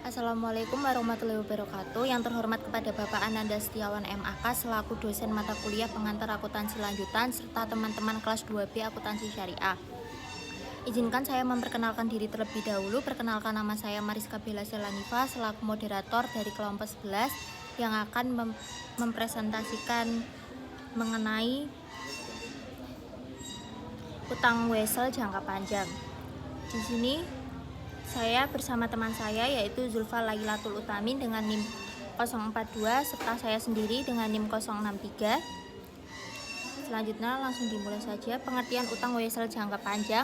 Assalamualaikum warahmatullahi wabarakatuh. Yang terhormat kepada Bapak Ananda Setiawan MAK selaku dosen mata kuliah pengantar akuntansi lanjutan serta teman-teman kelas 2B akuntansi syariah. Izinkan saya memperkenalkan diri terlebih dahulu. Perkenalkan, nama saya Mariska Bella Selanifa selaku moderator dari kelompok 11 yang akan mempresentasikan mengenai utang wesel jangka panjang. Di sini saya bersama teman saya yaitu Zulfa Lailatul Utamin dengan NIM 042 serta saya sendiri dengan NIM 063. Selanjutnya langsung dimulai saja. Pengertian utang wesel jangka panjang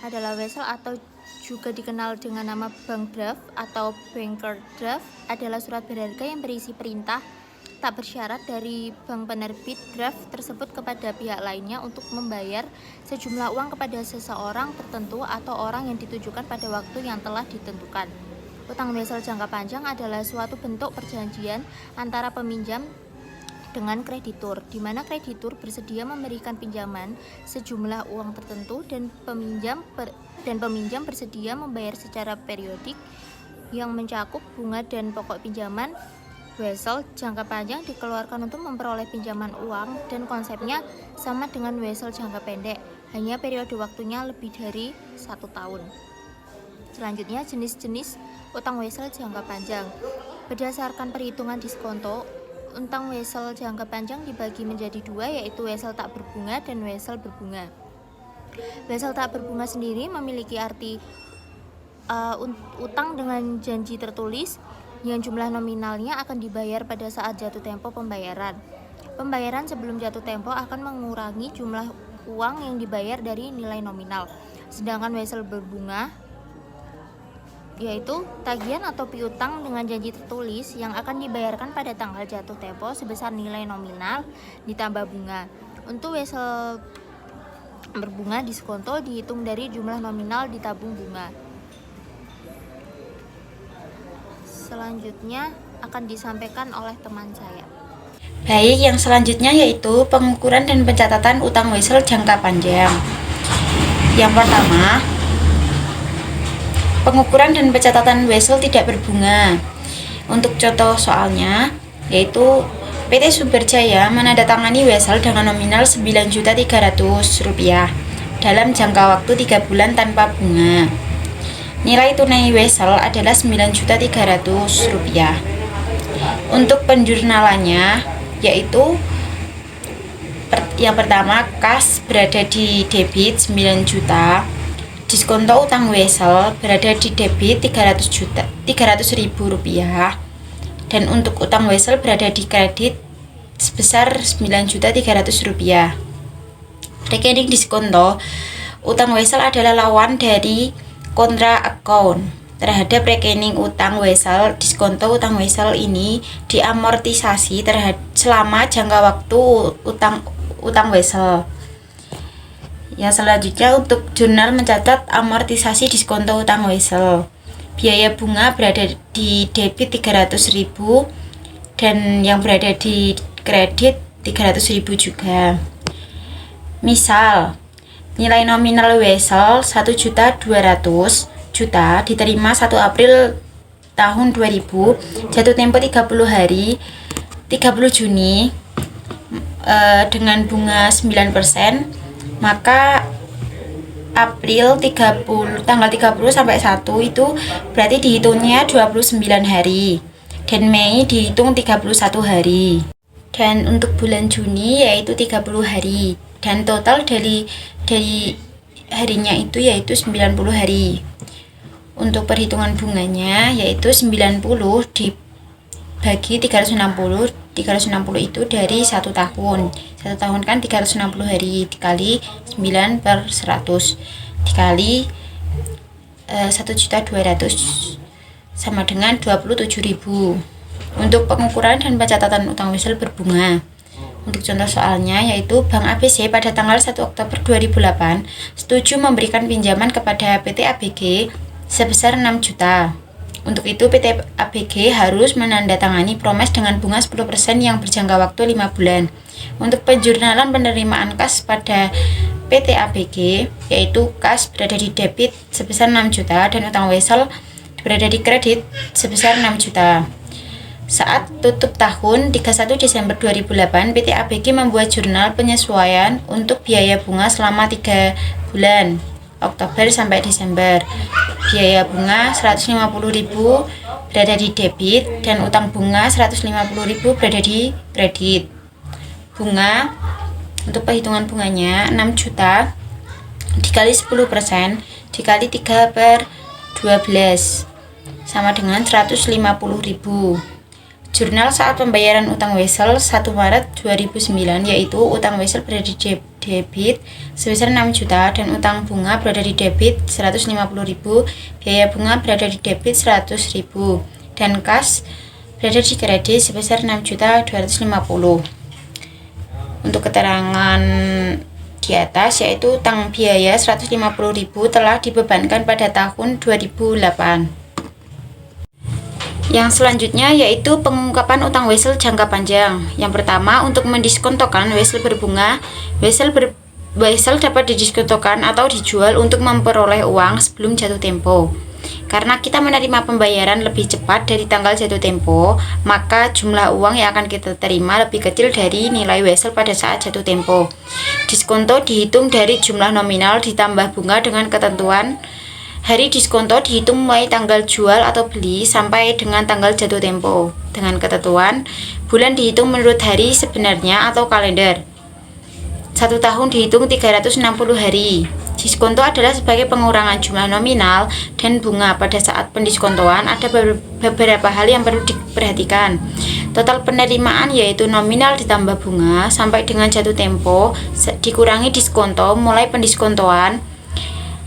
adalah wesel atau juga dikenal dengan nama bank draft atau banker draft adalah surat berharga yang berisi perintah tak bersyarat dari bank penerbit draft tersebut kepada pihak lainnya untuk membayar sejumlah uang kepada seseorang tertentu atau orang yang ditujukan pada waktu yang telah ditentukan. Utang wesel jangka panjang adalah suatu bentuk perjanjian antara peminjam dengan kreditur, di mana kreditur bersedia memberikan pinjaman sejumlah uang tertentu dan peminjam bersedia membayar secara periodik yang mencakup bunga dan pokok pinjaman. Wesel jangka panjang dikeluarkan untuk memperoleh pinjaman uang dan konsepnya sama dengan wesel jangka pendek, hanya periode waktunya lebih dari 1 tahun. Selanjutnya, jenis-jenis utang wesel jangka panjang. Berdasarkan perhitungan diskonto, utang wesel jangka panjang dibagi menjadi dua, yaitu wesel tak berbunga dan wesel berbunga. Wesel tak berbunga sendiri memiliki arti utang dengan janji tertulis yang jumlah nominalnya akan dibayar pada saat jatuh tempo pembayaran. Pembayaran sebelum jatuh tempo akan mengurangi jumlah uang yang dibayar dari nilai nominal. Sedangkan wesel berbunga yaitu tagihan atau piutang dengan janji tertulis yang akan dibayarkan pada tanggal jatuh tempo sebesar nilai nominal ditambah bunga. Untuk wesel berbunga diskonto dihitung dari jumlah nominal ditabung bunga. Selanjutnya akan disampaikan oleh teman saya. Baik, yang selanjutnya yaitu pengukuran dan pencatatan utang wesel jangka panjang. Yang pertama, pengukuran dan pencatatan wesel tidak berbunga. Untuk contoh soalnya, yaitu PT Suberjaya menandatangani wesel dengan nominal Rp9.300.000 dalam jangka waktu 3 bulan tanpa bunga. Nilai tunai wesel adalah Rp9.300.000. Untuk penjurnalannya, yaitu yang pertama, kas berada di debit 9 juta, diskonto utang wesel berada di debit Rp300.000, dan untuk utang wesel berada di kredit sebesar Rp9.300.000. Rekening diskonto utang wesel adalah lawan dari kontra account terhadap rekening utang wesel. Diskonto utang wesel ini diamortisasi selama jangka waktu utang wesel. Yang selanjutnya, untuk jurnal mencatat amortisasi diskonto utang wesel. Biaya bunga berada di debit Rp300.000 dan yang berada di kredit Rp300.000 juga. Misal, nilai nominal wesel Rp1.200.000 diterima 1 April tahun 2000, jatuh tempo 30 hari 30 Juni dengan bunga 9%, maka April tanggal 30 sampai 1 itu berarti dihitungnya 29 hari dan Mei dihitung 31 hari. Dan untuk bulan Juni yaitu 30 hari dan total dari harinya itu yaitu 90 hari. Untuk perhitungan bunganya yaitu 90 dibagi 360 itu dari 1 tahun. 1 tahun kan 360 hari dikali 9/100 dikali 1.200.000 sama dengan 27.000. Untuk pengukuran dan pencatatan utang wesel berbunga. Untuk contoh soalnya yaitu Bank ABC pada tanggal 1 Oktober 2008 setuju memberikan pinjaman kepada PT ABG sebesar 6 juta. Untuk itu PT ABG harus menandatangani promes dengan bunga 10% yang berjangka waktu 5 bulan. Untuk penjurnalan penerimaan kas pada PT ABG, yaitu kas berada di debit sebesar 6 juta dan utang wesel berada di kredit sebesar 6 juta. Saat tutup tahun 31 Desember 2008, PT ABG membuat jurnal penyesuaian untuk biaya bunga selama 3 bulan, Oktober sampai Desember. Biaya bunga 150.000 berada di debit dan utang bunga 150.000 berada di kredit. Bunga untuk perhitungan bunganya 6 juta dikali 10% dikali 3/12 sama dengan 150.000. Jurnal saat pembayaran utang Wesel 1 Maret 2009, yaitu utang Wesel berada di debit sebesar 6 juta dan utang bunga berada di debit 150.000, biaya bunga berada di debit 100.000 dan kas berada di kredit sebesar 6.250. Untuk keterangan di atas, yaitu utang biaya 150.000 telah dibebankan pada tahun 2008. Yang selanjutnya yaitu pengungkapan utang Wesel jangka panjang. Yang pertama, untuk mendiskontokan Wesel berbunga, Wesel dapat didiskontokan atau dijual untuk memperoleh uang sebelum jatuh tempo. Karena kita menerima pembayaran lebih cepat dari tanggal jatuh tempo, maka jumlah uang yang akan kita terima lebih kecil dari nilai Wesel pada saat jatuh tempo. Diskonto dihitung dari jumlah nominal ditambah bunga dengan ketentuan hari diskonto dihitung mulai tanggal jual atau beli sampai dengan tanggal jatuh tempo. Dengan ketentuan, bulan dihitung menurut hari sebenarnya atau kalender. 1 tahun dihitung 360 hari. Diskonto adalah sebagai pengurangan jumlah nominal dan bunga. Pada saat pendiskontoan ada beberapa hal yang perlu diperhatikan. Total penerimaan yaitu nominal ditambah bunga sampai dengan jatuh tempo dikurangi diskonto mulai pendiskontoan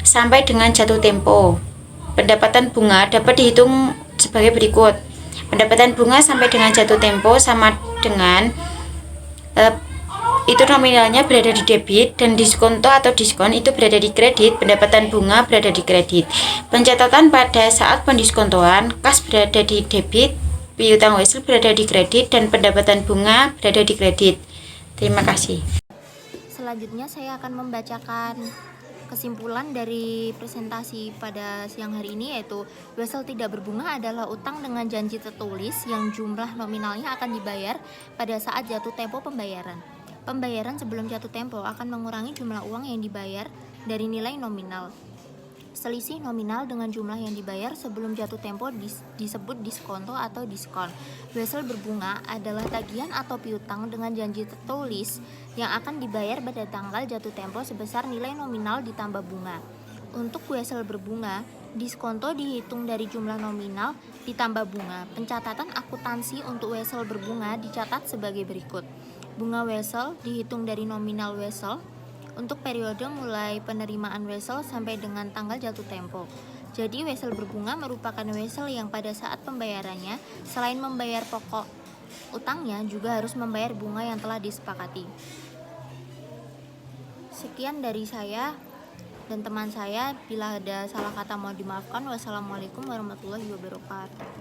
sampai dengan jatuh tempo. Pendapatan bunga dapat dihitung sebagai berikut. Pendapatan bunga sampai dengan jatuh tempo sama dengan itu nominalnya berada di debit dan diskonto atau diskon itu berada di kredit. Pendapatan bunga berada di kredit. Pencatatan pada saat pendiskontoan, kas berada di debit, piutang Wesel berada di kredit, dan pendapatan bunga berada di kredit. Terima kasih. Selanjutnya saya akan membacakan kesimpulan dari presentasi pada siang hari ini, yaitu Wesel tidak berbunga adalah utang dengan janji tertulis yang jumlah nominalnya akan dibayar pada saat jatuh tempo pembayaran. Pembayaran sebelum jatuh tempo akan mengurangi jumlah uang yang dibayar dari nilai nominal. Selisih nominal dengan jumlah yang dibayar sebelum jatuh tempo disebut diskonto atau diskon. Wesel berbunga adalah tagihan atau piutang dengan janji tertulis yang akan dibayar pada tanggal jatuh tempo sebesar nilai nominal ditambah bunga. Untuk Wesel berbunga, diskonto dihitung dari jumlah nominal ditambah bunga. Pencatatan akuntansi untuk Wesel berbunga dicatat sebagai berikut. Bunga Wesel dihitung dari nominal Wesel untuk periode mulai penerimaan Wesel sampai dengan tanggal jatuh tempo. Jadi Wesel berbunga merupakan Wesel yang pada saat pembayarannya selain membayar pokok utangnya juga harus membayar bunga yang telah disepakati. Sekian dari saya dan teman saya. Bila ada salah kata mohon dimaafkan. Wassalamualaikum warahmatullahi wabarakatuh.